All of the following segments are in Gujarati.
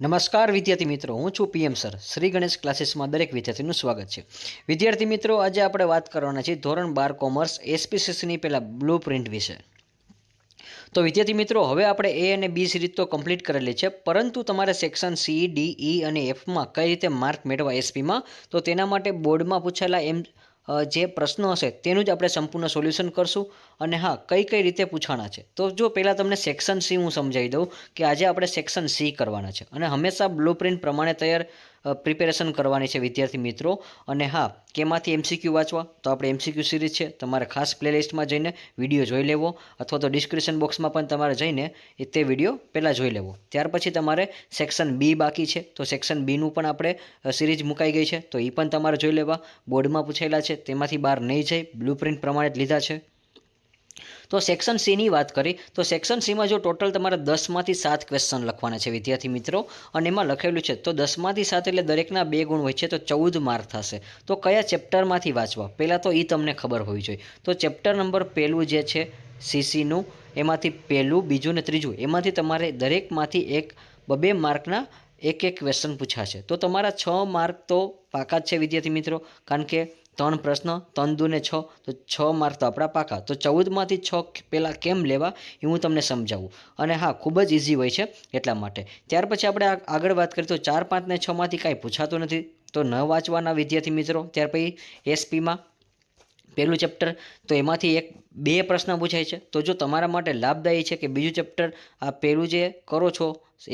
નમસ્કાર વિદ્યાર્થી મિત્રો, હું છું પીએમ સર. શ્રી ગણેશ ક્લાસીસમાં દરેક વિદ્યાર્થીનું સ્વાગત છે. વિદ્યાર્થી મિત્રો, આજે આપણે વાત કરવાના છીએ ધોરણ 12 કોમર્સ એસપીસીસીની પહેલાં બ્લુ પ્રિન્ટ વિશે. તો વિદ્યાર્થી મિત્રો, હવે આપણે એ અને બી સિરીઝ તો કમ્પ્લીટ કરેલી છે, પરંતુ તમારે સેક્શન સી, ડી, ઈ અને એફમાં કઈ રીતે માર્ક મેળવવા એસપીમાં, તો તેના માટે બોર્ડમાં પૂછાયેલા જે પ્રશ્નો હશે તેનું જ આપણે સંપૂર્ણ સોલ્યુશન કરશું. અને હા, કઈ કઈ રીતે પૂછાણા છે, તો જો પહેલાં તમને સેક્શન સી હું સમજાવી દઉં કે આજે આપણે સેક્શન સી કરવાના છે અને હંમેશા બ્લુ પ્રિન્ટ પ્રમાણે તૈયાર પ્રિપેરેશન કરવાની છે વિદ્યાર્થી મિત્રો. અને હા, કેમાંથી એમસીક્યુ વાંચવા, તો આપણે એમસીક્યુ સિરીઝ છે, તમારે ખાસ પ્લેલિસ્ટમાં જઈને વિડીયો જોઈ લેવો, અથવા તો ડિસ્ક્રિપ્શન બોક્સમાં પણ તમારે જઈને તે વિડીયો પહેલાં જોઈ લેવો. ત્યાર પછી તમારે સેક્શન બી બાકી છે, તો સેક્શન બીનું પણ આપણે સિરીઝ મુકાઈ ગઈ છે, તો એ પણ તમારે જોઈ લેવા. બોર્ડમાં પૂછેલા છે તેમાંથી બહાર નહીં જાય, બ્લુ પ્રિન્ટ પ્રમાણે જ લીધા છે. તો સેક્શન સીની વાત કરી તો સેક્શન સીમાં જો ટોટલ તમારે 10માંથી 7 ક્વેશ્ચન લખવાના છે વિદ્યાર્થી મિત્રો, અને એમાં લખેલું છે તો 10માંથી 7 એટલે દરેકના 2 ગુણ હોય છે, તો 14 માર્ક થશે. તો કયા ચેપ્ટરમાંથી વાંચવા, પહેલાં તો એ તમને ખબર હોવી જોઈએ. તો ચેપ્ટર નંબર પહેલું જે છે સીસીનું, એમાંથી પહેલું, બીજું ને ત્રીજું, એમાંથી તમારે દરેકમાંથી 2 માર્કના એક ક્વેશ્ચન પૂછાશે. તો તમારા 6 માર્ક તો પાકા જ છે વિદ્યાર્થી મિત્રો, કારણ કે 3 પ્રશ્ન, 3 દુ ને 6, તો 6 માર્ક તો આપણા પાકા. તો 14માંથી 6 પહેલાં કેમ લેવા એ હું તમને સમજાવું. અને હા, ખૂબ જ ઇઝી હોય છે એટલા માટે. ત્યાર પછી આપણે આગળ વાત કરીએ તો 4, 5 ને 6માંથી કાંઈ પૂછાતું નથી, તો ન વાંચવાના વિદ્યાર્થી મિત્રો. ત્યાર પછી એસપીમાં પહેલું ચેપ્ટર, તો એમાંથી 2 પ્રશ્ન પૂછાય છે. તો જો તમારા માટે લાભદાયી છે કે બીજું ચેપ્ટર આ પહેલું જે કરો છો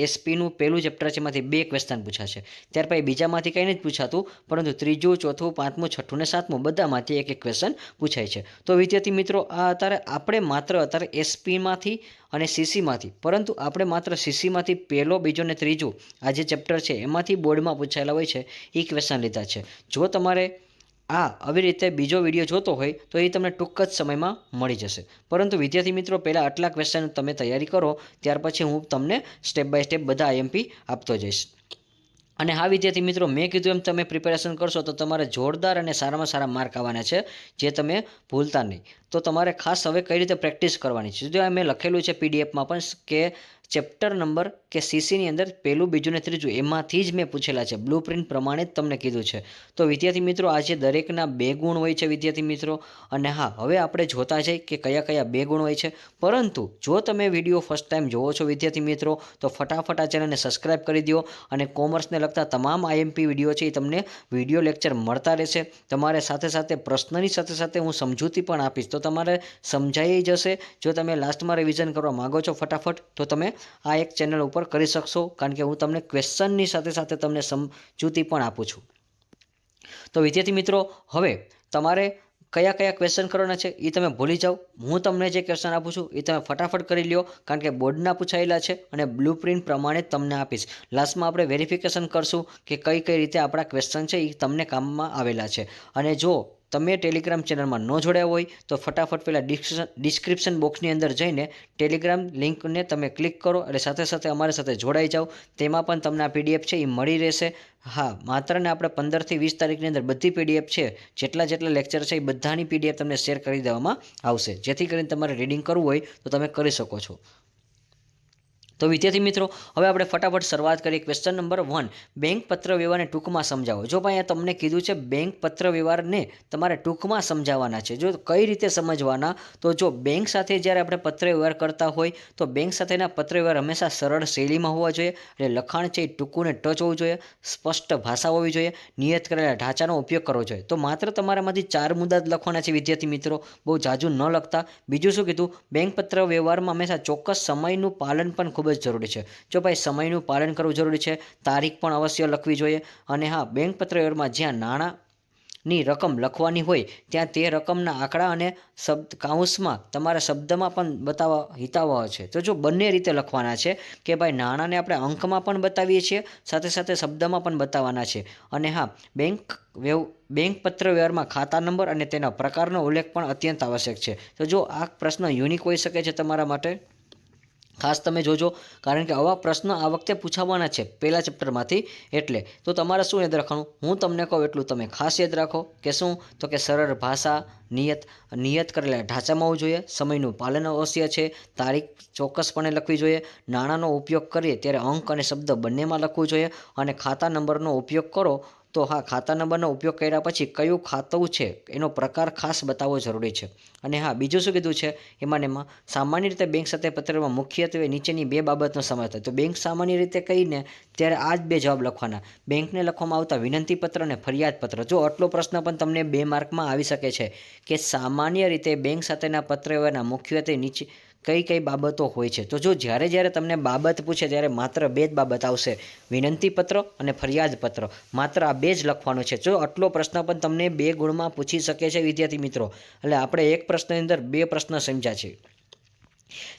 એસપીનું પહેલું ચેપ્ટર છે, એમાંથી 2 ક્વેશ્ચન પૂછાશે. ત્યાર પછી બીજામાંથી કંઈ નથી પૂછાતું, પરંતુ ત્રીજું, ચોથું, પાંચમું, છઠ્ઠું ને સાતમું બધામાંથી એક ક્વેશ્ચન પૂછાય છે. તો વિદ્યાર્થી મિત્રો, આ આપણે માત્ર એસપીમાંથી અને સીસીમાંથી, પરંતુ આપણે માત્ર સીસીમાંથી પહેલો, બીજો ને ત્રીજું આ જે ચેપ્ટર છે એમાંથી બોર્ડમાં પૂછાયેલા હોય છે એ ક્વેશ્ચન લીધા છે. જો તમારે આવી રીતે બીજો વિડીયો જોતો હોય તો એ તમને ટૂંક જ સમયમાં મળી જશે. પરંતુ વિદ્યાર્થી મિત્રો, પહેલાં આટલા ક્વેશ્ચન તમે તૈયારી કરો, ત્યાર પછી હું તમને સ્ટેપ બાય સ્ટેપ બધા આઈએમપી આપતો જઈશ. અને હા વિદ્યાર્થી મિત્રો, મેં કીધું એમ તમે પ્રિપેરેશન કરશો તો તમારે જોરદાર અને સારામાં સારા માર્ક આવવાના છે, જે તમે ભૂલતા નહીં. તો તમારે ખાસ હવે કઈ રીતે પ્રેક્ટિસ કરવાની છે, જો મેં લખેલું છે પીડીએફમાં પણ કે ચેપ્ટર નંબર કે સીસીની અંદર પહેલું, બીજું ને ત્રીજું એમાંથી જ મેં પૂછેલા છે, બ્લુ પ્રિન્ટ પ્રમાણે જ તમને કીધું છે. તો વિદ્યાર્થી મિત્રો, આજે દરેકના 2 ગુણ હોય છે વિદ્યાર્થી મિત્રો. અને હા, હવે આપણે જોતા જઈએ કે કયા કયા 2 ગુણ હોય છે. પરંતુ જો તમે વિડીયો ફર્સ્ટ ટાઈમ જોવો છો વિદ્યાર્થી મિત્રો, તો ફટાફટ આ ચેનલને સબસ્ક્રાઈબ કરી દો. અને કોમર્સને લગતા તમામ આઈએમપી વિડીયો છે એ તમને વિડીયો લેક્ચર મળતા રહેશે. તમારે સાથે સાથે પ્રશ્નની સાથે સાથે હું સમજૂતી પણ આપીશ, તો તમારે સમજાઈ જશે. જો તમે લાસ્ટમાં રિવિઝન કરવા માગો છો ફટાફટ, તો તમે આ એક ચેનલ ઉપર કરી શકશો, કારણ કે હું તમને ક્વેશ્ચનની સાથે સાથે તમને સમજૂતી પણ આપું છું. તો વિદ્યાર્થી મિત્રો, હવે તમારે કયા કયા ક્વેશ્ચન કરવાના છે એ તમે ભૂલી જાઓ. હું તમને જે ક્વેશ્ચન આપું છું એ તમે ફટાફટ કરી લ્યો, કારણ કે બોર્ડના પૂછાયેલા છે અને બ્લુ પ્રિન્ટ પ્રમાણે તમને આપીશ. લાસ્ટમાં આપણે વેરિફિકેશન કરશું કે કઈ કઈ રીતે આપણા ક્વેશ્ચન છે એ તમને કામમાં આવેલા છે. અને જો તમે ટેલિગ્રામ ચેનલમાં ન જોડાયા હોય તો ફટાફટ પહેલાં ડિસ્ક્રિપ્શન બોક્સની અંદર જઈને ટેલિગ્રામ લિંકને તમે ક્લિક કરો, અને સાથે સાથે અમારી સાથે જોડાઈ જાઓ. તેમાં પણ તમને આ પીડીએફ છે એ મળી રહેશે. હા, માત્ર ને આપણે 15થી 20 તારીખની અંદર બધી પીડીએફ છે, જેટલા લેક્ચર છે એ બધાની પીડીએફ તમને શેર કરી દેવામાં આવશે, જેથી કરીને તમારે રીડિંગ કરવું હોય તો તમે કરી શકો છો. તો વિદ્યાર્થી મિત્રો, હવે આપણે ફટાફટ શરૂઆત કરીએ. ક્વેશ્ચન નંબર 1, બેંક પત્ર વ્યવહારને ટૂંકમાં સમજાવો. જો ભાઈ આ તમને કીધું છે બેંક પત્ર વ્યવહારને તમારે ટૂંકમાં સમજાવવાના છે. જો કઈ રીતે સમજવાના, તો જો બેંક સાથે જ્યારે આપણે પત્ર વ્યવહાર કરતા હોય તો બેંક સાથેના પત્ર વ્યવહાર હંમેશા સરળ શૈલીમાં હોવા જોઈએ. એટલે લખાણ છે એ ટૂંકું ને ટચ હોવું જોઈએ, સ્પષ્ટ ભાષા હોવી જોઈએ, નિયત કરેલા ઢાંચાનો ઉપયોગ કરવો જોઈએ. તો માત્ર તમારામાંથી 4 મુદ્દા જ લખવાના છે વિદ્યાર્થી મિત્રો, બહુ જાજુ ન લખતા. બીજું શું કીધું, બેંક પત્ર વ્યવહારમાં હંમેશા ચોક્કસ સમયનું પાલન પણ ખૂબ જ જરૂરી છે. જો ભાઈ સમયનું પાલન કરવું જરૂરી છે, તારીખ પણ અવશ્ય લખવી જોઈએ. અને હા, બેંક પત્ર વ્યવહારમાં જ્યાં નાણાંની રકમ લખવાની હોય ત્યાં તે રકમના આંકડા અને કાઉન્સમાં તમારા શબ્દમાં પણ બતાવવા હિતાવહ છે. તો જો બંને રીતે લખવાના છે કે ભાઈ નાણાંને આપણે અંકમાં પણ બતાવીએ છીએ, સાથે સાથે શબ્દમાં પણ બતાવવાના છે. અને હા, બેંક પત્ર વ્યવહારમાં ખાતા નંબર અને તેના પ્રકારનો ઉલ્લેખ પણ અત્યંત આવશ્યક છે. તો જો આ પ્રશ્ન યુનિક હોઈ શકે છે તમારા માટે. ખાસ તમે જોજો, કારણ કે આવા પ્રશ્ન આ વખતે પૂછાવાના છે પહેલા ચેપ્ટરમાંથી. એટલે તો તમારે શું યાદ રાખવાનું, હું તમને કહું એટલું તમે ખાસ યાદ રાખો. કે શું? તો કે સરળ ભાષા, નિયત કરેલા ઢાંચામાં હોવું જોઈએ, સમયનું પાલન અવશ્ય છે, તારીખ ચોક્કસપણે લખવી જોઈએ, નાણાંનો ઉપયોગ કરીએ ત્યારે અંક અને શબ્દ બંનેમાં લખવું જોઈએ, અને ખાતા નંબરનો ઉપયોગ કરો તો હા, ખાતા નંબરનો ઉપયોગ કર્યા પછી કયું ખાતું છે એનો પ્રકાર ખાસ બતાવવો જરૂરી છે. અને હા, બીજું શું કીધું છે એમાં સામાન્ય રીતે બેંક સાથે પત્રમાં મુખ્યત્વે નીચેની 2 બાબતનો સમાવેશ થાય. તો બેંક સામાન્ય રીતે કહીને ત્યારે આ જ 2 જવાબ લખવાના. બેંકને લખવામાં આવતા વિનંતી પત્ર અને ફરિયાદ પત્ર. જો આટલો પ્રશ્ન પણ તમને 2 માર્કમાં આવી શકે છે કે સામાન્ય રીતે બેંક સાથેના પત્ર વ્યવહારના મુખ્યત્વે નીચે કઈ બાબતો હોય છે. તો જો જ્યારે તમને બાબત પૂછે ત્યારે માત્ર 2 જ બાબત આવશે, વિનંતી પત્ર અને ફરિયાદ પત્ર. માત્ર આ 2 જ લખવાનું છે. જો આટલો પ્રશ્ન પણ તમને 2 ગુણમાં પૂછી શકે છે વિદ્યાર્થી મિત્રો. એટલે આપણે એક પ્રશ્નની અંદર 2 પ્રશ્ન સમજ્યા છે.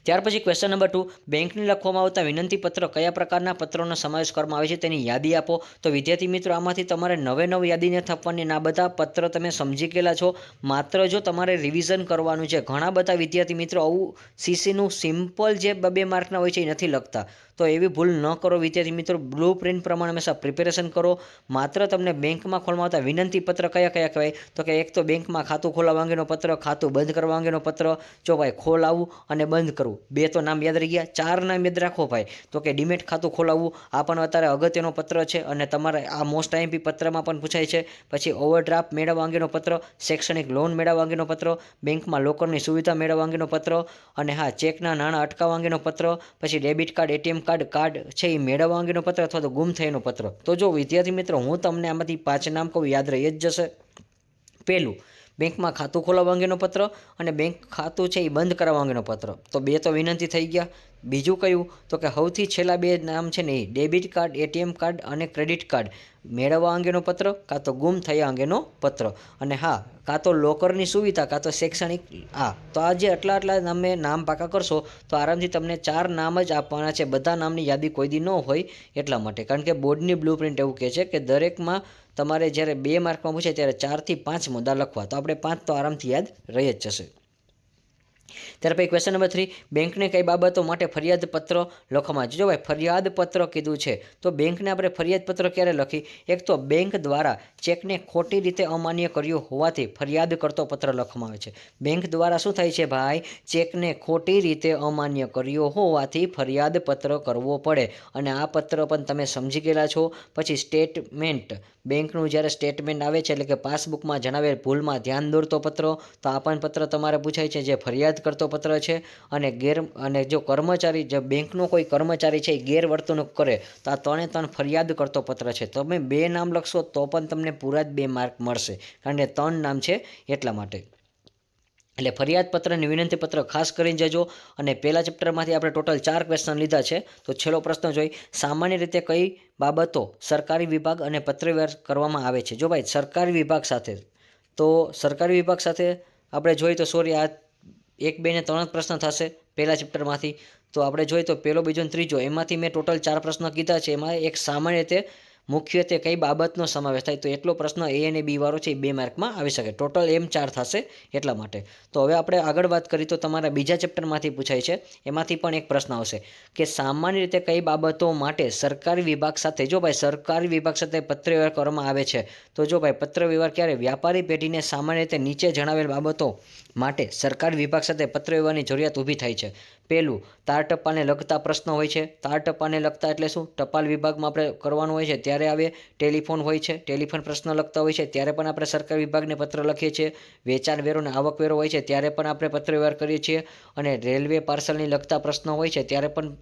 ત્યાર પછી ક્વેશ્ચન નંબર 2, બેંકને લખવામાં આવતા વિનંતી પત્ર કયા પ્રકારના પત્રોનો સમાવેશ કરવામાં આવે છે તેની યાદી આપો. તો વિદ્યાર્થી મિત્રો, આમાંથી તમારે નવે યાદી નથી આપવાની. આ બધા પત્ર તમે સમજી ગયેલા છો. માત્ર જો તમારે રિવિઝન કરવાનું છે. ઘણા બધા વિદ્યાર્થી મિત્રો આવું સીસીનું સિમ્પલ જે 2 માર્કના હોય છે એ નથી લખતા. તો એવી ભૂલ ન કરો વિદ્યાર્થી મિત્રો. બ્લુ પ્રિન્ટ પ્રમાણે હંમેશા પ્રિપેરેશન કરો. માત્ર તમને બેંકમાં ખોલવામાં આવતા વિનંતી પત્ર કયા કહેવાય? તો કે એક તો બેંકમાં ખાતું ખોલાવવા અંગેનો પત્ર, ખાતું બંધ કરવા અંગેનો પત્ર. જો ભાઈ, ખોલાવવું અને બંધ કરવું 2 તો નામ યાદ રહી ગયા. 4 નામ યાદ રાખો ભાઈ. તો કે ડીમેટ ખાતું ખોલાવવું, આ પણ અત્યારે અગત્યનો પત્ર છે અને તમારે આ મોસ્ટ આઈએમપી પત્રમાં પણ પૂછાય છે. પછી ઓવરડ્રાફ્ટ મેળવવા અંગેનો પત્ર, શૈક્ષણિક લોન મેળવવા અંગેનો પત્ર, બેંકમાં લોકરની સુવિધા મેળવવા અંગેનો પત્ર, અને હા, ચેકના નાણાં અટકાવવા અંગેનો પત્ર, પછી ડેબિટ કાર્ડ, એટીએમ કાર્ડ છે એ મેળવવા અંગેનો પત્ર અથવા તો ગુમ થયેનો પત્ર. તો જો વિદ્યાર્થી મિત્રો, હું તમને આમાંથી 5 નામ કહું, યાદ રહી જ જશે. પહેલું, બેંકમાં ખાતું ખોલાવવા અંગેનો પત્ર અને બેંક ખાતું છે એ બંધ કરાવવા અંગેનો પત્ર. તો 2 તો વિનંતી થઈ ગયા. બીજું કયું? તો કે સૌથી છેલ્લા 2 નામ છે ને એ ડેબિટ કાર્ડ, એટીએમ કાર્ડ અને ક્રેડિટ કાર્ડ મેળવવા અંગેનો પત્ર, કાં તો ગુમ થયા અંગેનો પત્ર. અને હા, કાં તો લોકરની સુવિધા, કાં તો શૈક્ષણિક. તો આ જે આટલા તમે નામ પાકા કરશો તો આરામથી તમને 4 નામ જ આપવાના છે. બધા નામની યાદી કોઈ દી ન હોય એટલા માટે. કારણ કે બોર્ડની બ્લુ પ્રિન્ટ એવું કહે છે કે દરેકમાં તમારે જ્યારે 2 માર્કમાં પૂછે ત્યારે 4 થી 5 મુદ્દા લખવા. તો આપણે 5 તો આરામથી યાદ રહી જ જશે. ત્યાર પછી ક્વેશ્ચન નંબર 3, બેંકને કઈ બાબતો માટે ફરિયાદ પત્ર લખવામાં આવે છે? જો ભાઈ, ફરિયાદ પત્ર કીધું છે તો બેંકને આપણે ફરિયાદ પત્ર ક્યારે લખી? એક તો બેંક દ્વારા ચેકને ખોટી રીતે અમાન્ય કર્યો હોવાથી ફરિયાદ કરતો પત્ર લખવામાં આવે છે. બેંક દ્વારા શું થાય છે ભાઈ? ચેકને ખોટી રીતે અમાન્ય કર્યો હોવાથી ફરિયાદ પત્ર કરવો પડે. અને આ પત્ર પણ તમે સમજી ગયેલા છો. પછી સ્ટેટમેન્ટ, બેંકનું જ્યારે સ્ટેટમેન્ટ આવે છે, એટલે કે પાસબુકમાં જણાવેલ ભૂલમાં ધ્યાન દોરતો પત્ર, તો આ પણ પત્ર તમારે પૂછાય છે, જે ફરિયાદ કરતો પત્ર છે. અને જો કર્મચારી, જે બેંકનો કોઈ કર્મચારી છે એ ગેરવર્તણૂક કરે તો આ 3 ફરિયાદ કરતો પત્ર છે. તમે 2 નામ લખશો તો પણ તમને પૂરા જ 2 માર્ક મળશે, કારણ કે 3 નામ છે એટલા માટે. એટલે ફરિયાદ પત્ર અને વિનંતી પત્ર ખાસ કરીને જજો. અને પહેલા ચેપ્ટરમાંથી આપણે ટોટલ 4 ક્વેશ્ચન લીધા છે. તો છેલ્લો પ્રશ્ન જોઈ, સામાન્ય રીતે કઈ બાબતો સરકારી વિભાગ અને પત્રવ્યવહાર કરવામાં આવે છે? જો ભાઈ, સરકારી વિભાગ સાથે, તો સરકારી વિભાગ સાથે આપણે જોઈએ તો આ 1, 2 ને 3 પ્રશ્ન થશે પહેલા ચેપ્ટરમાંથી. તો આપણે જોઈએ તો પહેલો, બીજો અને ત્રીજો, એમાંથી મેં ટોટલ 4 પ્રશ્ન કીધા છે. એમાં એક સામાન્ય રીતે મુખ્યત્વે કઈ બાબતનો સમાવેશ થાય, તો એટલો પ્રશ્ન A અને B વાળો છે એ 2 માર્કમાં આવી શકે. ટોટલ એમ 4 થશે એટલા માટે. તો હવે આપણે આગળ વાત કરીએ તો તમારા બીજા ચેપ્ટરમાંથી પૂછાય છે. એમાંથી પણ એક પ્રશ્ન આવશે કે સામાન્ય રીતે કઈ બાબતો માટે સરકારી વિભાગ સાથે, જો ભાઈ સરકારી વિભાગ સાથે પત્રવ્યવહાર કરવામાં આવે છે. તો જો ભાઈ, પત્રવ્યવહાર ક્યારે? વ્યાપારી પેઢીને સામાન્ય રીતે નીચે જણાવેલ બાબતો માટે સરકારી વિભાગ સાથે પત્રવ્યવહારની જરૂરિયાત ઊભી થાય છે. પહેલું, તાર ટપાલને લગતા પ્રશ્નો હોય છે. તાર ટપાલને લગતા એટલે શું? ટપાલ વિભાગમાં આપણે કરવાનું હોય છે ત્યારે આવે. ટેલિફોન હોય છે, ટેલિફોન પ્રશ્ન લગતા હોય છે ત્યારે પણ આપણે સરકારી વિભાગને પત્ર લખીએ છીએ. વેચાણ વેરો અને આવક વેરો હોય છે ત્યારે પણ આપણે પત્રવ્યવહાર કરીએ છીએ. અને રેલવે પાર્સલની લગતા પ્રશ્નો હોય છે ત્યારે પણ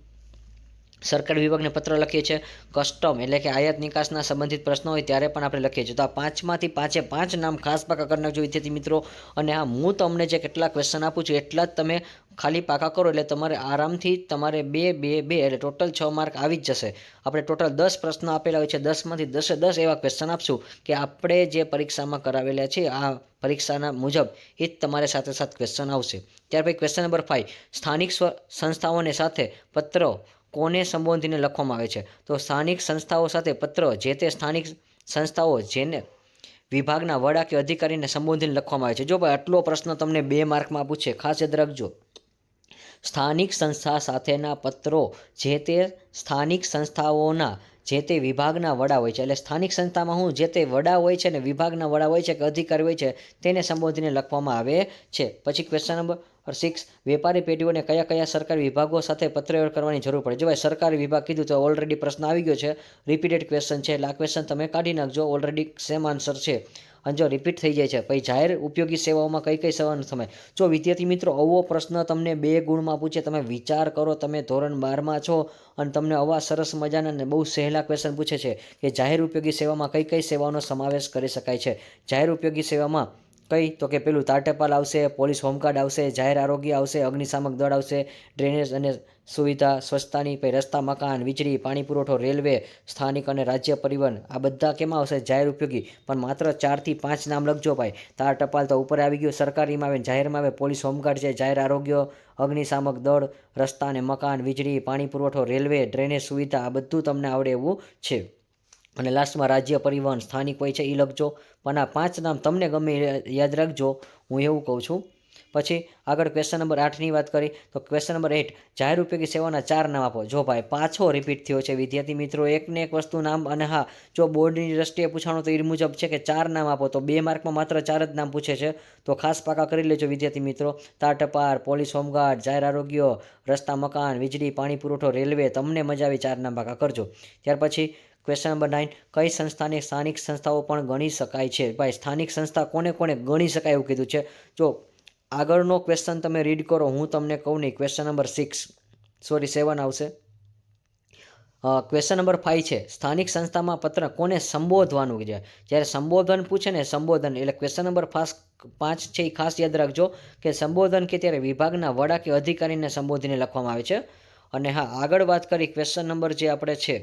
સરકારી વિભાગને પત્ર લખીએ છીએ. કસ્ટમ એટલે કે આયાત નિકાસના સંબંધિત પ્રશ્નો હોય ત્યારે પણ આપણે લખીએ છીએ. તો આ 5માંથી 5 નામ ખાસ પાકા કરી નાખજો વિદ્યાર્થી મિત્રો. અને હા, હું તમને જે કેટલા ક્વેશ્ચન આપું છું એટલા જ તમે ખાલી પાકા કરો એટલે તમારે આરામથી તમારે 2, 2, 2 એટલે ટોટલ 6 માર્ક આવી જ જશે. આપણે ટોટલ 10 પ્રશ્નો આપેલા હોય છે. 10માંથી 10 એવા ક્વેશ્ચન આપશું કે આપણે જે પરીક્ષામાં કરાવેલા છે આ પરીક્ષાના મુજબ એ જ તમારે સાથે ક્વેશ્ચન આવશે. ત્યાર પછી ક્વેશ્ચન નંબર 5, સ્થાનિક સંસ્થાઓને સાથે પત્ર કોને સંબોધીને લખવામાં આવે છે? તો સ્થાનિક સંસ્થાઓ સાથે પત્ર જે તે સ્થાનિક સંસ્થાઓ જેને વિભાગના વડા કે અધિકારીને સંબોધીને લખવામાં આવે છે. જો ભાઈ, આટલો પ્રશ્ન તમને 2 માર્કમાં પૂછે, ખાસ યાદ રાખજો. સ્થાનિક સંસ્થા સાથેના પત્રો જે તે સ્થાનિક સંસ્થાઓના જે તે વિભાગના વડા હોય છે. એટલે સ્થાનિક સંસ્થામાં હું જે તે વડા હોય છે ને વિભાગના વડા હોય છે કે અધિકારી હોય છે તેને સંબોધીને લખવામાં આવે છે. પછી ક્વેશ્ચન નંબર 6, વેપારી પેઢીઓને કયા કયા સરકારી વિભાગો સાથે પત્રવ્યવહાર કરવાની જરૂર પડે? જો ભાઈ સરકારી વિભાગ કીધું તો ઓલરેડી પ્રશ્ન આવી ગયો છે, રિપીટેડ ક્વેશ્ચન છે, એટલે આ ક્વેશ્ચન તમે કાઢી નાખજો, ઓલરેડી સેમ આન્સર છે. અને જો રિપીટ થઈ જાય છે પછી જાહેર ઉપયોગી સેવાઓમાં કઈ કઈ સેવાનો સમય? જો વિદ્યાર્થી મિત્રો આવો પ્રશ્ન તમને 2 ગુણમાં પૂછે, તમે વિચાર કરો, તમે ધોરણ 12માં છો અને તમને આવા સરસ મજાના અને બહુ સહેલા ક્વેશ્ચન પૂછે છે કે જાહેર ઉપયોગી સેવામાં કઈ કઈ સેવાઓનો સમાવેશ કરી શકાય છે. જાહેર ઉપયોગી સેવામાં કઈ? તો કે પેલું તાર-ટપાલ આવશે, પોલીસ હોમગાર્ડ આવશે, જાહેર આરોગ્ય આવશે, અગ્નિશામક દળ આવશે, ડ્રેનેજ અને સુવિધા, સ્વચ્છતાની, પછી રસ્તા, મકાન, વીજળી, પાણી પુરવઠો, રેલવે, સ્થાનિક અને રાજ્ય પરિવહન, આ બધા કેમાં આવશે? જાહેર ઉપયોગી. પણ માત્ર 4 થી 5 નામ લખજો ભાઈ. તાર-ટપાલ તો ઉપર આવી ગયું, સરકારીમાં આવે, જાહેરમાં આવે, પોલીસ હોમગાર્ડ છે, જાહેર આરોગ્ય, અગ્નિશામક દળ, રસ્તા અને મકાન, વીજળી, પાણી પુરવઠો, રેલવે, ડ્રેનેજ સુવિધા, આ બધું તમને આવડે એવું છે. અને લાસ્ટમાં રાજ્ય પરિવહન, સ્થાનિક હોય છે એ લખજો. પણ આ 5 નામ તમને ગમે યાદ રાખજો, હું એવું કહું છું. પછી આગળ ક્વેશ્ચન નંબર 8ની વાત કરી તો ક્વેશ્ચન નંબર 8, જાહેર ઉપયોગી સેવાના 4 નામ આપો. જો ભાઈ પાછો રિપીટ થયો છે વિદ્યાર્થી મિત્રો, એકને એક વસ્તુ નામ. અને હા, જો બોર્ડની દ્રષ્ટિએ પૂછાણું તો એ મુજબ છે કે 4 નામ આપો, તો 2 માર્કમાં માત્ર 4 જ નામ પૂછે છે, તો ખાસ પાકા કરી લેજો વિદ્યાર્થી મિત્રો. તાર-ટપાલ, પોલીસ હોમગાર્ડ, જાહેર આરોગ્ય, રસ્તા, મકાન, વીજળી, પાણી પુરવઠો, રેલવે, તમને મજા આવી 4 નામ પાકા કરજો. ત્યાર પછી ક્વેશ્ચન નંબર 9, કઈ સંસ્થાને સ્થાનિક સંસ્થાઓ પણ ગણી શકાય છે? ભાઈ સ્થાનિક સંસ્થા કોને કોને ગણી શકાય એવું કીધું છે. જો આગળનો ક્વેશ્ચન તમે રીડ કરો, હું તમને કહું નહીં. ક્વેશ્ચન નંબર 7 આવશે. ક્વેશ્ચન નંબર 5 છે, સ્થાનિક સંસ્થામાં પત્ર કોને સંબોધવાનું છે? જ્યારે સંબોધન પૂછે ને, સંબોધન એટલે ક્વેશ્ચન નંબર 5 છે એ ખાસ યાદ રાખજો કે સંબોધન કે ત્યારે વિભાગના વડા કે અધિકારીને સંબોધીને લખવામાં આવે છે. અને હા, આગળ વાત કરી ક્વેશ્ચન નંબર જે આપણે છે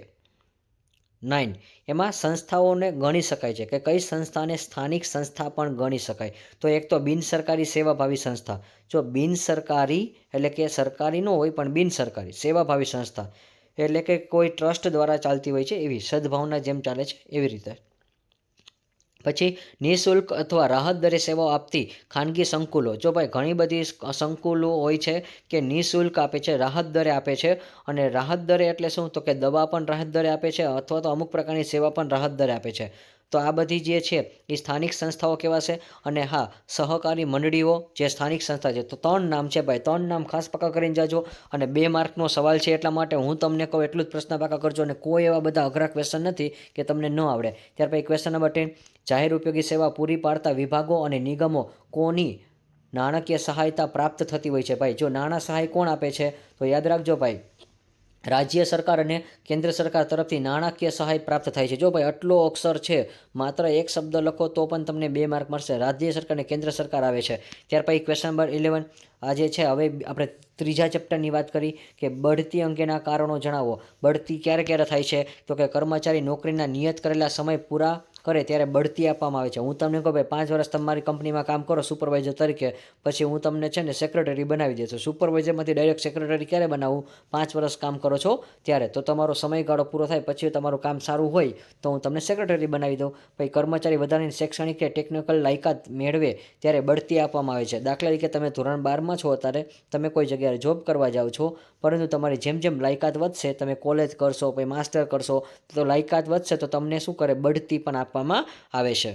9, એમાં સંસ્થાઓને ગણી શકાય છે કે કઈ સંસ્થાને સ્થાનિક સંસ્થા પણ ગણી શકાય? તો એક તો બિનસરકારી સેવાભાવી સંસ્થા. જો બિનસરકારી એટલે કે સરકારી ન હોય પણ બિનસરકારી સેવાભાવી સંસ્થા એટલે કે કોઈ ટ્રસ્ટ દ્વારા ચાલતી હોય છે, એવી સદભાવના જેમ ચાલે છે એવી રીતે. પછી નિઃશુલ્ક અથવા રાહત દરે સેવાઓ આપતી ખાનગી સંકુલો. જો ભાઈ ઘણી બધી સંકુલો હોય છે કે નિઃશુલ્ક આપે છે, રાહત દરે આપે છે. અને રાહત દરે એટલે શું? તો કે દવા પણ રાહત દરે આપે છે, અથવા તો અમુક પ્રકારની સેવા પણ રાહત દરે આપે છે. તો આ બધી જે છે એ સ્થાનિક સંસ્થાઓ કહેવાશે. અને હા, સહકારી મંડળીઓ જે સ્થાનિક સંસ્થા છે. તો 3 નામ છે ભાઈ, 3 નામ ખાસ પાકા કરીને જાજો. અને 2 માર્કનો સવાલ છે એટલા માટે હું તમને કહું એટલું જ પ્રશ્ન પાકા કરજો. અને કોઈ એવા બધા અઘરા ક્વેશ્ચન નથી કે તમને ન આવડે. ત્યાર પછી ક્વેશ્ચન નંબર 10, જાહેર ઉપયોગી સેવા પૂરી પાડતા વિભાગો અને નિગમો કોની નાણાકીય સહાયતા પ્રાપ્ત થતી હોય છે? ભાઈ જો નાણાં સહાય કોણ આપે છે? તો યાદ રાખજો ભાઈ, રાજ્ય સરકાર અને કેન્દ્ર સરકાર તરફથી નાણાકીય સહાય પ્રાપ્ત થાય છે. જો ભાઈ આટલો અક્ષર છે, માત્ર એક શબ્દ લખો તો પણ તમને 2 માર્ક મળશે. રાજ્ય સરકાર અને કેન્દ્ર સરકાર આવે છે. ત્યાર પછી ક્વેશ્ચન નંબર 11, આ જે છે હવે આપણે 3જા ચેપ્ટરની વાત કરી કે બઢતી અંગેના કારણો જણાવો. બઢતી ક્યારે ક્યારે થાય છે? તો કે કર્મચારી નોકરીના નિયત કરેલા સમય પૂરા કરે ત્યારે બઢતી આપવામાં આવે છે. હું તમને કહું ભાઈ 5 વર્ષ તમારી કંપનીમાં કામ કરો સુપરવાઇઝર તરીકે, પછી હું તમને છે ને સેક્રેટરી બનાવી દઈશું. સુપરવાઇઝરમાંથી ડાયરેક્ટ સેક્રેટરી ક્યારે બનાવું? 5 વર્ષ કામ કરો છો ત્યારે. તો તમારો સમયગાળો પૂરો થાય પછી તમારું કામ સારું હોય તો હું તમને સેક્રેટરી બનાવી દઉં. પછી કર્મચારી વધારાની શૈક્ષણિક કે ટેકનિકલ લાયકાત મેળવે ત્યારે બઢતી આપવામાં આવે છે. દાખલા તરીકે તમે ધોરણ 12માં છો, અત્યારે તમે કોઈ જગ્યાએ જોબ કરવા જાઓ છો, પરંતુ તમારી જેમ જેમ લાયકાત વધશે, તમે કોલેજ કરશો, પછી માસ્ટર કરશો, તો લાયકાત વધશે તો તમને શું કરે? બઢતી પણ આપવામાં આવે છે.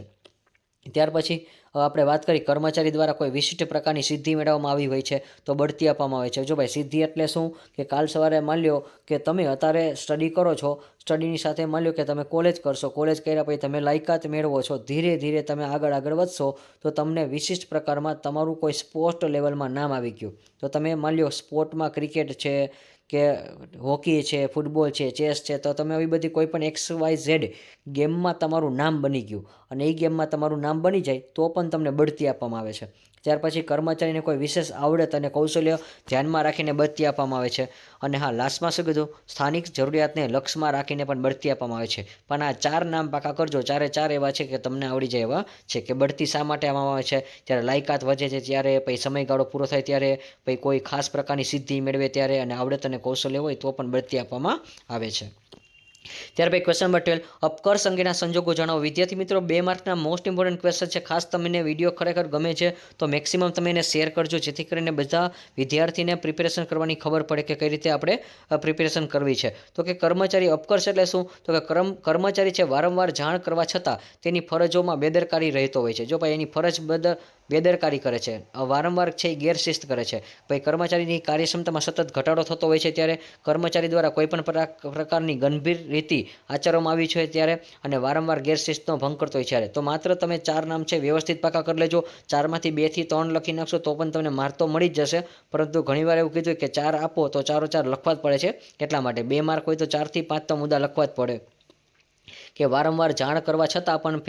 ત્યાર પછી આપણે વાત કરી કર્મચારી દ્વારા કોઈ વિશિષ્ટ પ્રકારની સિદ્ધિ મેળવવામાં આવી હોય છે તો બઢતી આપવામાં આવે છે. જો ભાઈ સિદ્ધિ એટલે શું? કે કાલ સવારે માની લો કે તમે અત્યારે સ્ટડી કરો છો, સ્ટડીની સાથે માની લો કે તમે કોલેજ કરશો, કોલેજ કર્યા પછી તમે લાયકાત મેળવો છો, ધીરે ધીરે તમે આગળ વધશો તો તમને વિશિષ્ટ પ્રકારમાં તમારું કોઈ સ્પોર્ટ લેવલમાં નામ આવી ગયું. તો તમે માની લો સ્પોર્ટમાં ક્રિકેટ છે કે હોકી છે, ફૂટબોલ છે, ચેસ છે, તો તમે આવી બધી કોઈ પણ XYZ ગેમમાં તમારું નામ બની ગયું અને એ ગેમમાં તમારું નામ બની જાય તો પણ તમને બઢતી આપવામાં આવે છે. ત્યાર પછી કર્મચારીને કોઈ વિશેષ આવડત અને કૌશલ્ય ધ્યાનમાં રાખીને બઢતી આપવામાં આવે છે. અને હા, લાસ્ટમાં શું કીધું? સ્થાનિક જરૂરિયાતને લક્ષ્યમાં રાખીને પણ બઢતી આપવામાં આવે છે. પણ આ 4 નામ પાકા કરજો, 4 એવા છે કે તમને આવડી જાય એવા છે. કે બઢતી શા માટે આપવામાં આવે છે? ત્યારે લાયકાત વધે છે ત્યારે, પછી સમયગાળો પૂરો થાય ત્યારે, પછી કોઈ ખાસ પ્રકારની સિદ્ધિ મેળવે ત્યારે, અને આવડત અને કૌશલ્ય હોય તો પણ બઢતી આપવામાં આવે છે. ત્યાર પછી ક્વેશ્ચન નંબર 12 અપકર્ષ અંગેના સંજોગો જણાવો. વિદ્યાર્થી મિત્રો 2 માર્કના મોસ્ટ ઇમ્પોર્ટન્ટ ક્વેશ્ચન છે. ખાસ તમને વિડીયો ખરેખર ગમે છે તો મેક્સિમમ તમે એને શેર કરજો, જેથી કરીને બધા વિદ્યાર્થીને પ્રિપેરેશન કરવાની ખબર પડે કે કઈ રીતે આપણે પ્રિપેરેશન કરવી છે. તો કે કર્મચારી અપકર્ષ એટલે શું? તો કે કર્મચારી છે વારંવાર જાણ કરવા છતાં તેની ફરજોમાં બેદરકારી રહેતો હોય છે. જો ભાઈ એની ફરજ બેદરકારી કરે છે, વારંવાર છે એ ગેરશિસ્ત કરે છે, ભાઈ કર્મચારીની કાર્યક્ષમતામાં સતત ઘટાડો થતો હોય છે ત્યારે કર્મચારી દ્વારા કોઈપણ પ્રકારની ગંભીર રીતિ આચરવામાં આવી છે ત્યારે અને વારંવાર ગેરશિસ્તનો ભંગ કરતો હોય છે. તો માત્ર તમે 4 નામ છે વ્યવસ્થિત પાકા કરી લેજો. 4માંથી 2 થી 3 લખી નાખશો તો પણ તમને માર્ક તો મળી જ જશે, પરંતુ ઘણીવાર એવું કીધું કે 4 આપો તો 4 લખવા જ પડે છે. એટલા માટે 2 માર્ક હોય તો 4 થી 5 તો મુદ્દા લખવા જ પડે કે વારંવાર જાણ કરવા છતાં પણ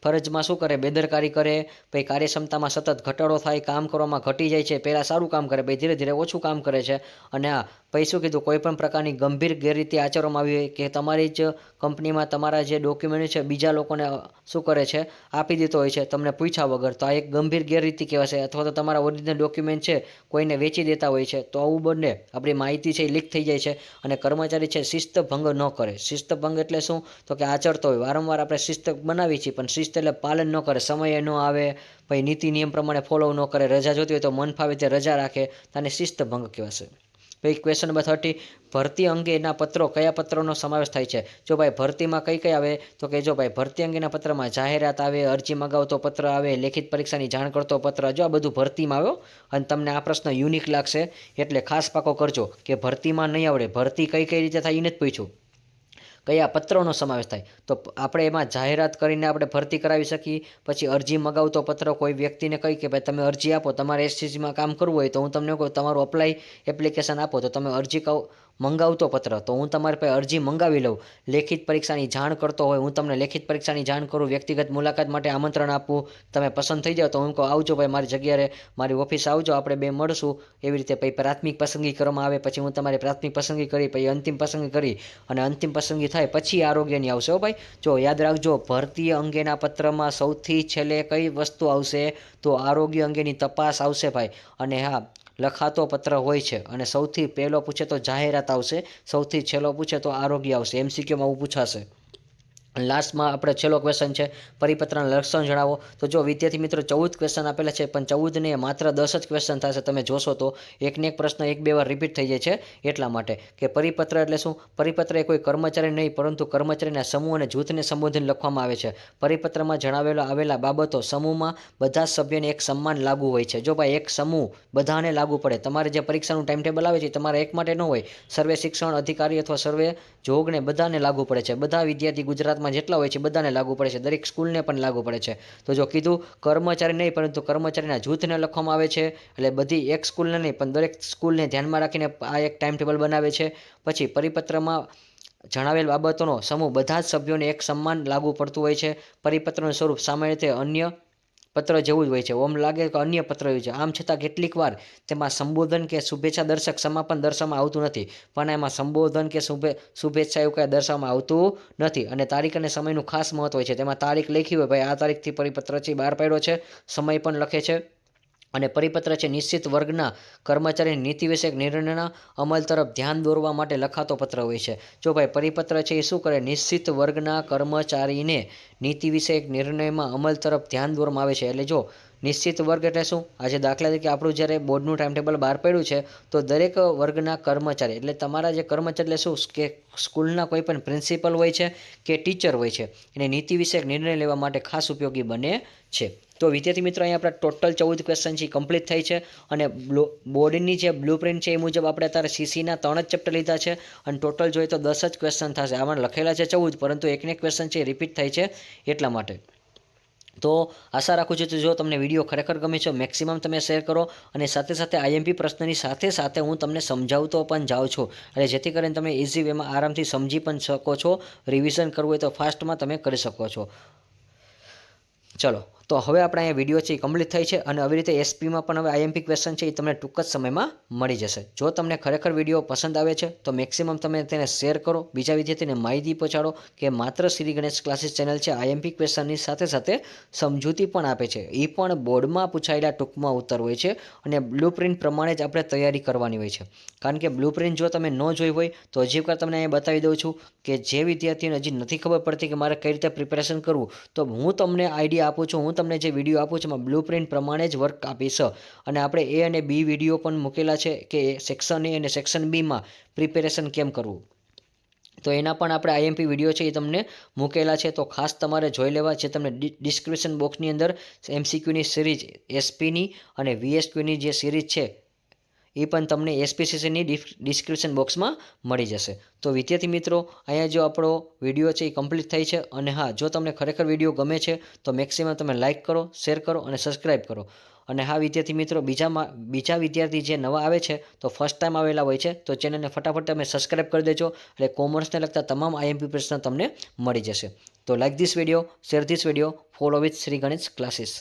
ફરજમાં શું કરે? બેદરકારી કરે, પછી કાર્યક્ષમતામાં સતત ઘટાડો થાય, કામ કરવામાં ઘટી જાય છે, પહેલાં સારું કામ કરે પછી ધીરે ધીરે ઓછું કામ કરે છે. અને પછી શું કીધું? કોઈ પણ પ્રકારની ગંભીર ગેરરીતિ આચરવામાં આવી હોય કે તમારી જ કંપનીમાં તમારા જે ડોક્યુમેન્ટ છે બીજા લોકોને શું કરે છે? આપી દીધો હોય છે તમને પૂછ્યા વગર, તો આ એક ગંભીર ગેરરીતિ કહેવાશે. અથવા તો તમારા ઓરિજિનલ ડોક્યુમેન્ટ છે કોઈને વેચી દેતા હોય છે, તો આવું બંને આપણી માહિતી છે એ લીક થઈ જાય છે. અને કર્મચારી છે શિસ્ત ભંગ ન કરે. શિસ્ત ભંગ એટલે શું? તો કે આચરતો હોય, વારંવાર આપણે શિસ્ત બનાવી છીએ પણ શિસ્ત એટલે પાલન ન કરે, સમયે ન આવે, પછી નીતિ નિયમ પ્રમાણે ફોલો ન કરે, રજા જોતી હોય તો મન ફાવે તે રજા રાખે, તેને શિસ્ત ભંગ કહેવાશે. પછી ક્વેશ્ચન નંબર 30 ભરતી અંગેના પત્રો કયા પત્રોનો સમાવેશ થાય છે? જો ભાઈ ભરતીમાં કઈ આવે? તો કે જો ભાઈ ભરતી અંગેના પત્રમાં જાહેરાત આવે, અરજી મગાવતો પત્ર આવે, લેખિત પરીક્ષાની જાણ કરતો પત્ર, જો આ બધું ભરતીમાં આવ્યો. અને તમને આ પ્રશ્ન યુનિક લાગશે એટલે ખાસ પાકો કરજો કે ભરતીમાં નહીં આવડે, ભરતી કઈ રીતે થાય એને જ પૂછ્યું, કયા પત્રોનો સમાવેશ થાય? તો આપણે એમાં જાહેરાત કરીને આપણે ભરતી કરાવી શકીએ. પછી અરજી મગાવતો પત્ર, કોઈ વ્યક્તિને કહી કે ભાઈ તમે અરજી આપો, તમારે એસસીસીમાં કામ કરવું હોય તો હું તમને કહું તમારું અપ્લાય એપ્લિકેશન આપો, તો તમે અરજી મંગાવતો પત્ર તો હું તમારી પાસે અરજી મંગાવી લઉં. લેખિત પરીક્ષાની જાણ કરતો હોય, હું તમને લેખિત પરીક્ષાની જાણ કરું, વ્યક્તિગત મુલાકાત માટે આમંત્રણ આપું, તમે પસંદ થઈ જાઓ તો હું કહું આવજો ભાઈ મારી જગ્યાએ, મારી ઓફિસ આવજો, આપણે બે મળશું. એવી રીતે પછી પ્રાથમિક પસંદગી કરવામાં આવે, પછી હું તમારી પ્રાથમિક પસંદગી કરી, પછી અંતિમ પસંદગી કરી, અને અંતિમ પસંદગી થાય પછી આરોગ્યની આવશે. હો ભાઈ જો યાદ રાખજો, ભરતી અંગેના પત્રમાં સૌથી છેલ્લે કઈ વસ્તુ આવશે? તો આરોગ્ય અંગેની તપાસ આવશે ભાઈ. અને હા, લખાતો પત્ર હોય છે અને સૌથી પહેલો પૂછે તો જાહેરાત આવશે, સૌથી છેલ્લો પૂછે તો આરોગ્ય આવશે. એમસીક્યુમાં આવું પૂછાશે. લાસ્ટમાં આપણે છેલ્લો ક્વેશ્ચન છે પરિપત્રના લક્ષણ જણાવો. તો જો વિદ્યાર્થી મિત્રો 14 ક્વેશ્ચન આપેલા છે પણ 14 ને માત્ર 10 જ ક્વેશ્ચન થશે. તમે જોશો તો એકને એક પ્રશ્ન 1-2 વાર રિપીટ થઈ જાય છે. એટલા માટે કે પરિપત્ર એટલે શું? પરિપત્ર એ કોઈ કર્મચારી નહીં પરંતુ કર્મચારીના સમૂહ અને જૂથને સંબોધીને લખવામાં આવે છે. પરિપત્રમાં આવેલા બાબતો સમૂહમાં બધા સભ્યોને એક સમાન લાગુ હોય છે. જો ભાઈ એક સમૂહ બધાને લાગુ પડે. તમારે જે પરીક્ષાનું ટાઈમ ટેબલ આવે છે તમારે એક માટે ન હોય, સર્વે શિક્ષણ અધિકારી અથવા સર્વે જોગને બધાને લાગુ પડે છે. બધા વિદ્યાર્થી ગુજરાતમાં જેટલા હોય છે બધાને લાગુ પડે છે, દરેક સ્કૂલને પણ લાગુ પડે છે. તો જો કીધું કર્મચારી નહીં પરંતુ કર્મચારીના જૂથને લખવામાં આવે છે, એટલે બધી એક સ્કૂલને નહીં પણ દરેક સ્કૂલને ધ્યાનમાં રાખીને આ એક ટાઈમ ટેબલ બનાવે છે. પછી પરિપત્રમાં જણાવેલ બાબતોનો સમૂહ બધા જ સભ્યોને એક સમાન લાગુ પડતું હોય છે. પરિપત્રનું સ્વરૂપ સામાન્ય રીતે અન્ય પત્ર જેવું જ હોય છે. ઓમ લાગે કે અન્ય પત્ર હોય છે, આમ છતાં કેટલીક વાર તેમાં સંબોધન કે શુભેચ્છા દર્શક સમાપન દર્શાવવામાં આવતું નથી. પણ એમાં સંબોધન કે શુભેચ્છા એવું કંઈ દર્શાવવામાં આવતું નથી. અને તારીખ અને સમયનું ખાસ મહત્વ હોય છે. તેમાં તારીખ લખી હોય, ભાઈ આ તારીખથી પરિપત્ર છે બહાર પાડ્યો છે, સમય પણ લખે છે. અને પરિપત્ર છે નિશ્ચિત વર્ગના કર્મચારીની નીતિ વિષયક નિર્ણયના અમલ તરફ ધ્યાન દોરવા માટે લખાતો પત્ર હોય છે. જો ભાઈ પરિપત્ર છે એ શું કરે? નિશ્ચિત વર્ગના કર્મચારીને નીતિ વિષયક નિર્ણયમાં અમલ તરફ ધ્યાન દોરવામાં આવે છે. એટલે જો નિશ્ચિત વર્ગ એટલે શું? આજે દાખલા તરીકે આપણું જ્યારે બોર્ડનું ટાઈમ ટેબલ બહાર પડ્યું છે તો દરેક વર્ગના કર્મચારી એટલે તમારા જે કર્મચારી એટલે શું કે સ્કૂલના કોઈ પણ પ્રિન્સિપલ હોય છે કે ટીચર હોય છે, એને નીતિ વિષયક નિર્ણય લેવા માટે ખાસ ઉપયોગી બને છે. તો વિદ્યાર્થી મિત્રો અહીંયા આપણા ટોટલ 14 ક્વેશ્ચન છે કમ્પ્લીટ થઈ છે. અને બોર્ડની જે બ્લુ પ્રિન્ટ છે એ મુજબ આપણે અત્યારે સીસીના 3 જ ચેપ્ટર લીધા છે અને ટોટલ જોઈએ તો 10 જ ક્વેશ્ચન થશે. આમાં લખેલા છે 14 પરંતુ એકને ક્વેશ્ચન છે રિપીટ થાય છે એટલા માટે. તો આશા રાખું છું કે જો તમને વિડીયો ખરેખર ગમે છે મેક્સિમમ તમે શેર કરો, અને સાથે સાથે આઈએમપી પ્રશ્નની સાથે સાથે હું તમને સમજાવતો પણ જાઉં છું, એટલે જેથી કરીને તમે ઇઝી વેમાં આરામથી સમજી પણ શકો છો. રિવિઝન કરવું હોય તો ફાસ્ટમાં તમે કરી શકો છો. ચલો તો હવે આપણે અહીંયા વિડીયો છે એ કમ્પ્લીટ થઈ છે અને આવી રીતે એસપીમાં પણ હવે આઈએમપી ક્વેશ્ચન છે એ તમને ટૂંક જ સમયમાં મળી જશે. જો તમને ખરેખર વિડીયો પસંદ આવે છે તો મેક્સિમમ તમે તેને શેર કરો, બીજા વિદ્યાર્થીને માહિતી પહોંચાડો કે માત્ર શ્રી ગણેશ ક્લાસીસ ચેનલ છે આઈએમપી ક્વેશ્ચનની સાથે સાથે સમજૂતી પણ આપે છે. એ પણ બોર્ડમાં પૂછાયેલા ટૂંકમાં ઉત્તર હોય છે અને બ્લુપ્રિન્ટ પ્રમાણે જ આપણે તૈયારી કરવાની હોય છે. કારણ કે બ્લુપ્રિન્ટ જો તમે ન જોઈ હોય તો હજી એકવાર તમને અહીંયા બતાવી દઉં છું કે જે વિદ્યાર્થીઓને હજી નથી ખબર પડતી કે મારે કઈ રીતે પ્રિપેરેશન કરવું, તો હું તમને આઈડિયા આપું છું, હું તમને જે વિડીયો આપું છું એમાં બ્લુપ્રિન્ટ પ્રમાણે જ વર્ક આપીશ. અને આપણે એ અને બી વિડીયો પણ મૂકેલા છે કે સેક્શન એ અને સેક્શન બીમાં પ્રિપેરેશન કેમ કરવું, તો એના પણ આપણે આઈએમપી વિડીયો છે એ તમને મૂકેલા છે. તો ખાસ તમારે જોઈ લેવા છે. તમને ડિસ્ક્રિપ્શન બોક્સની અંદર એમસીક્યુની સિરીઝ એસપીની અને વીએસક્યુની જે સિરીઝ છે એ પણ તમને એસપીસીસીની ડિસ્ક્રિપ્શન બોક્સમાં મળી જશે. તો વિદ્યાર્થી મિત્રો, અહીંયા જો આપણો વિડીયો છે એ કમ્પ્લીટ થઈ છે. અને હા, જો તમને ખરેખર વિડીયો ગમે છે તો મેક્સિમમ તમે લાઇક કરો, શેર કરો અને સબસ્ક્રાઈબ કરો. અને હા વિદ્યાર્થી મિત્રો, બીજા વિદ્યાર્થી જે નવા આવે છે તો ફર્સ્ટ ટાઈમ આવેલા હોય છે તો ચેનલને ફટાફટ તમે સબસ્ક્રાઈબ કરી દેજો, એટલે કોમર્સને લગતા તમામ આઈએમપી પ્રશ્ન તમને મળી જશે. તો like this video, share this video, follow with Shri Ganesh classes.